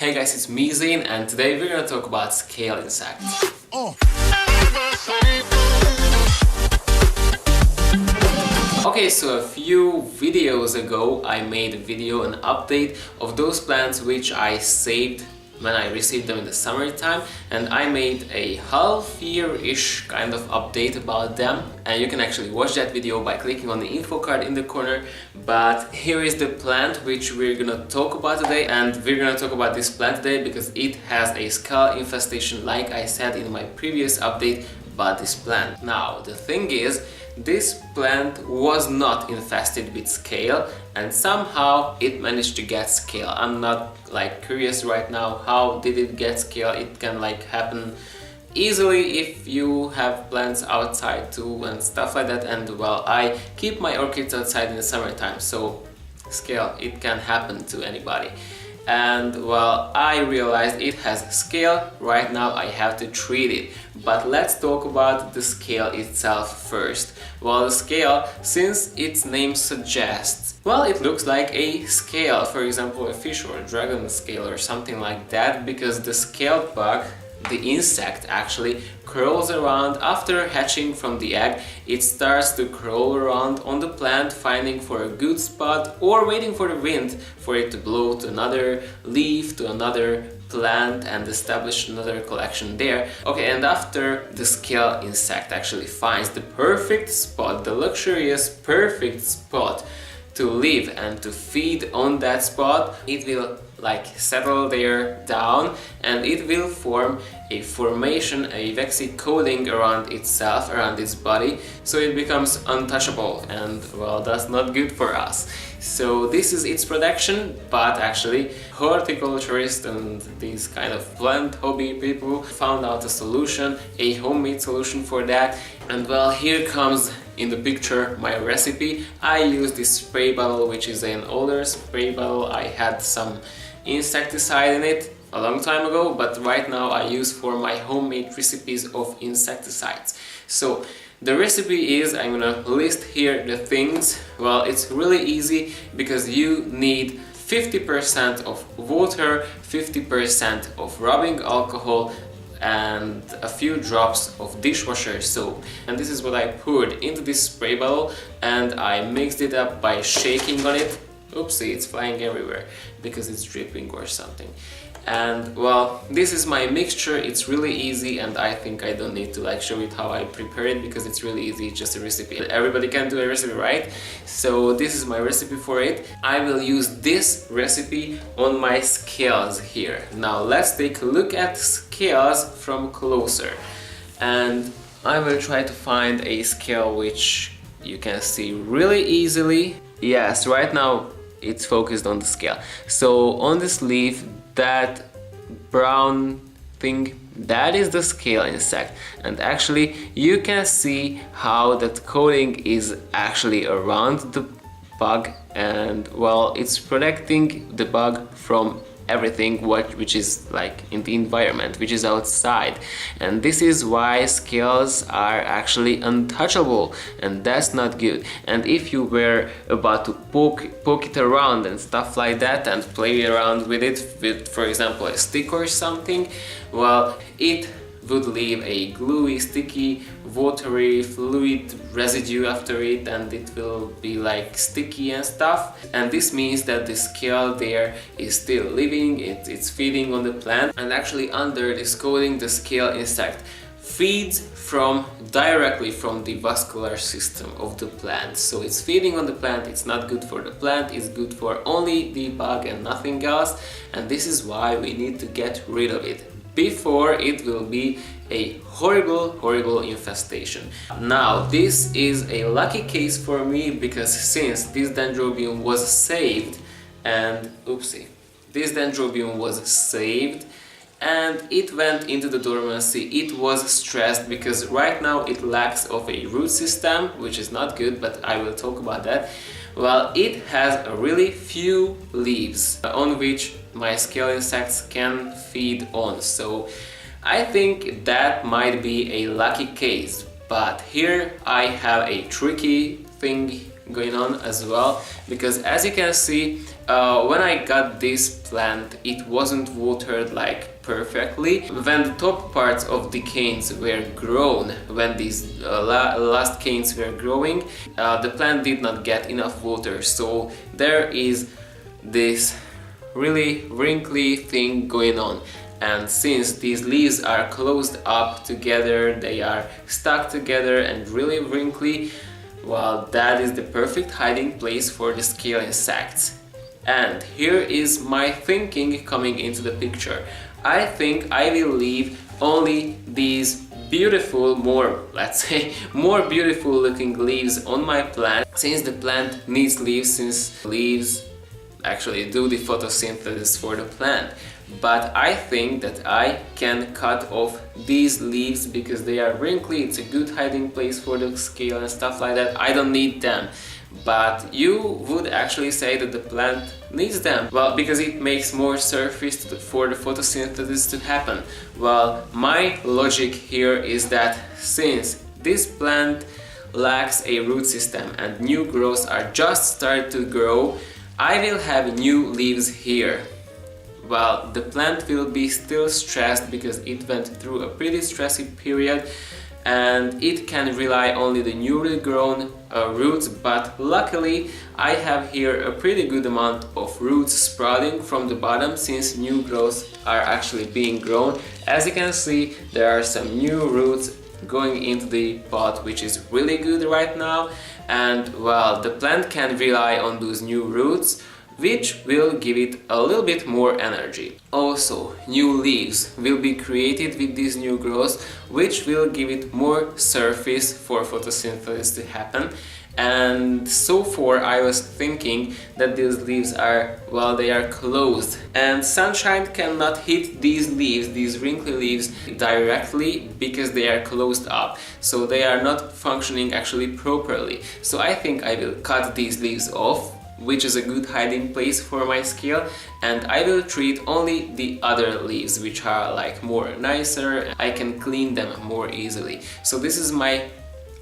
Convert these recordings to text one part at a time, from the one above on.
Hey guys, it's me Zain, and today we're gonna talk about scale insects. Okay, so a few videos ago I made a video, an update of those plants which I saved when I received them in the summertime, and I made a half-year-ish kind of update about them, and you can actually watch that video by clicking on the info card in the corner. But here is the plant which we're gonna talk about today, and we're gonna talk about this plant today because it has a scale infestation, like I said in my previous update about this plant. Now the thing is, this plant was not infested with scale, and somehow it managed to get scale. I'm not curious right now how did it get scale. It can happen easily if you have plants outside too and stuff like that, and well, I keep my orchids outside in the summertime, so scale, it can happen to anybody. And well, I realized it has scale. Right now I have to treat it. But let's talk about the scale itself first. Well, the scale, since its name suggests, well, it looks like a scale, for example a fish or a dragon scale or something like that, because the scale bug, the insect, actually crawls around after hatching from the egg. It starts to crawl around on the plant, finding for a good spot or waiting for the wind for it to blow to another leaf, to another plant, and establish another collection there. Okay, and after the scale insect actually finds the perfect spot, the luxurious perfect spot to live and to feed on that spot, it will settle there down, and it will form a formation, a waxy coating around itself, around its body, so it becomes untouchable, and well, that's not good for us. So this is its protection, but actually horticulturists and these kind of plant hobby people found out a solution, a homemade solution for that. And well, here comes in the picture my recipe. I use this spray bottle, which is an older spray bottle. I had some insecticide in it a long time ago, but right now I use for my homemade recipes of insecticides. So the recipe is, I'm gonna list here the things. Well, it's really easy because you need 50% of water, 50% of rubbing alcohol, and a few drops of dishwasher soap. And this is what I poured into this spray bottle, and I mixed it up by shaking on it. Oopsie, it's flying everywhere because it's dripping or something. And well, this is my mixture. It's really easy, and I think I don't need to show it how I prepare it because it's really easy. It's just a recipe. Everybody can do a recipe, right? So this is my recipe for it. I will use this recipe on my scales here. Now let's take a look at scales from closer, and I will try to find a scale which you can see really easily. Yes, right now it's focused on the scale. So on this leaf, that brown thing, that is the scale insect, and actually you can see how that coating is actually around the bug, and well, it's protecting the bug from everything which is in the environment, which is outside. And this is why scales are actually untouchable, and that's not good. And if you were about to poke it around and stuff like that and play around with it with, for example, a stick or something, well, it would leave a gluey, sticky, watery fluid residue after it, and it will be sticky and stuff. And this means that the scale there is still living, it's feeding on the plant, and actually under this coating the scale insect feeds directly from the vascular system of the plant. So it's feeding on the plant. It's not good for the plant, it's good for only the bug and nothing else, and this is why we need to get rid of it before it will be a horrible infestation. Now this is a lucky case for me because since this Dendrobium was saved, and oopsie, this Dendrobium was saved and it went into the dormancy. It was stressed because right now it lacks of a root system, which is not good, but I will talk about that. Well, it has a really few leaves on which my scale insects can feed on, so I think that might be a lucky case. But here I have a tricky thing going on as well, because as you can see, when I got this plant, it wasn't watered like perfectly. When the top parts of the canes were grown, when these last canes were growing, the plant did not get enough water, so there is this really wrinkly thing going on. And since these leaves are closed up together, they are stuck together and really wrinkly, well, that is the perfect hiding place for the scale insects. And here is my thinking coming into the picture. I think I will leave only these beautiful, let's say, more beautiful looking leaves on my plant, since the plant needs leaves, since leaves actually do the photosynthesis for the plant. But I think that I can cut off these leaves because they are wrinkly, it's a good hiding place for the scale and stuff like that. I don't need them. But you would actually say that the plant needs them. Well, because it makes more surface for the photosynthesis to happen. Well, my logic here is that since this plant lacks a root system and new growths are just starting to grow, I will have new leaves here. Well, the plant will be still stressed because it went through a pretty stressy period, and it can rely only the newly grown roots, but luckily I have here a pretty good amount of roots sprouting from the bottom, since new growths are actually being grown. As you can see, there are some new roots going into the pot, which is really good right now, and well, the plant can rely on those new roots, which will give it a little bit more energy. Also, new leaves will be created with these new growths, which will give it more surface for photosynthesis to happen. And so far I was thinking that these leaves are, well, they are closed, and sunshine cannot hit these leaves, these wrinkly leaves, directly because they are closed up, so they are not functioning actually properly. So I think I will cut these leaves off, which is a good hiding place for my scale, and I will treat only the other leaves, which are like more nicer. I can clean them more easily. So this is my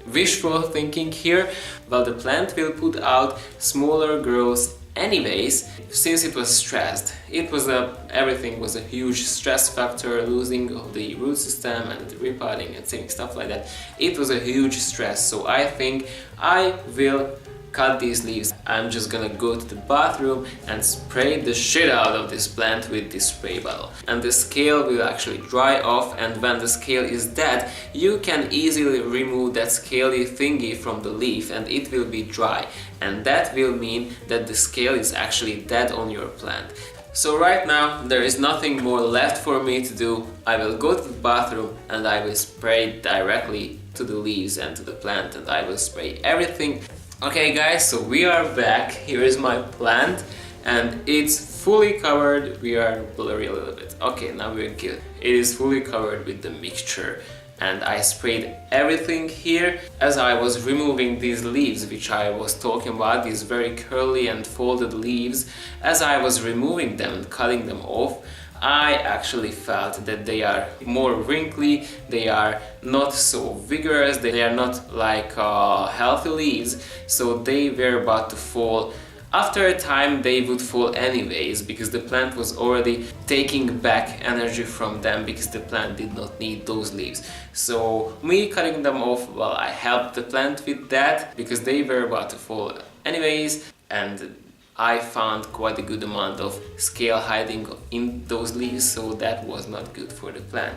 wishful thinking here. Well, the plant will put out smaller growths anyways, since it was stressed. Everything was a huge stress factor, losing of the root system and the repotting and stuff like that. It was a huge stress, so I think I will cut these leaves. I'm just gonna go to the bathroom and spray the shit out of this plant with this spray bottle. And the scale will actually dry off, and when the scale is dead, you can easily remove that scaly thingy from the leaf and it will be dry. And that will mean that the scale is actually dead on your plant. So right now there is nothing more left for me to do. I will go to the bathroom and I will spray directly to the leaves and to the plant, and I will spray everything. Okay guys, so we are back. Here is my plant and it's fully covered. We are blurry a little bit. Okay, now we're good. It is fully covered with the mixture, and I sprayed everything here. As I was removing these leaves, which I was talking about, these very curly and folded leaves, as I was removing them and cutting them off, I actually felt that they are more wrinkly, they are not so vigorous, they are not like healthy leaves, so they were about to fall. After a time they would fall anyways, because the plant was already taking back energy from them, because the plant did not need those leaves. So me cutting them off, well, I helped the plant with that, because they were about to fall anyways, and I found quite a good amount of scale hiding in those leaves, so that was not good for the plant.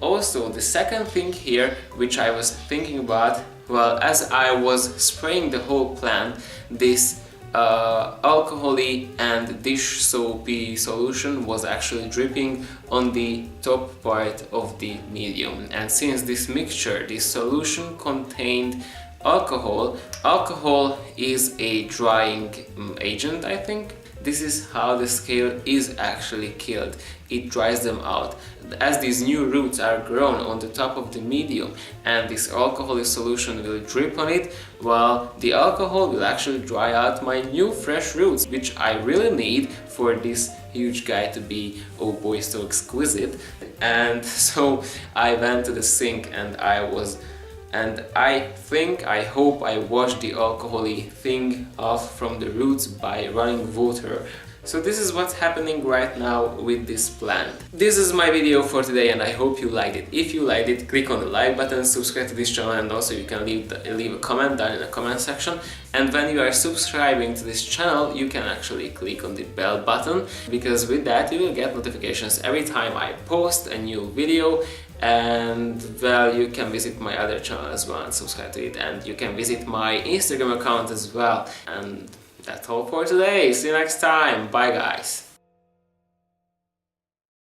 Also, the second thing here, which I was thinking about, well, as I was spraying the whole plant, this alcohol-y and dish soapy solution was actually dripping on the top part of the medium. And since this mixture, this solution contained alcohol. Alcohol is a drying agent, I think. This is how the scale is actually killed. It dries them out. As these new roots are grown on the top of the medium and this alcoholic solution will drip on it, well, the alcohol will actually dry out my new fresh roots, which I really need for this huge guy to be, oh boy, so exquisite. And so I went to the sink and I was and I hope I washed the alcoholy thing off from the roots by running water. So this is what's happening right now with this plant. This is my video for today and I hope you liked it. If you liked it, click on the like button, subscribe to this channel, and also you can leave a comment down in the comment section. And when you are subscribing to this channel, you can actually click on the bell button, because with that you will get notifications every time I post a new video. And well, you can visit my other channel as well and subscribe to it, and you can visit my Instagram account as well. And that's all for today. See you next time. Bye guys.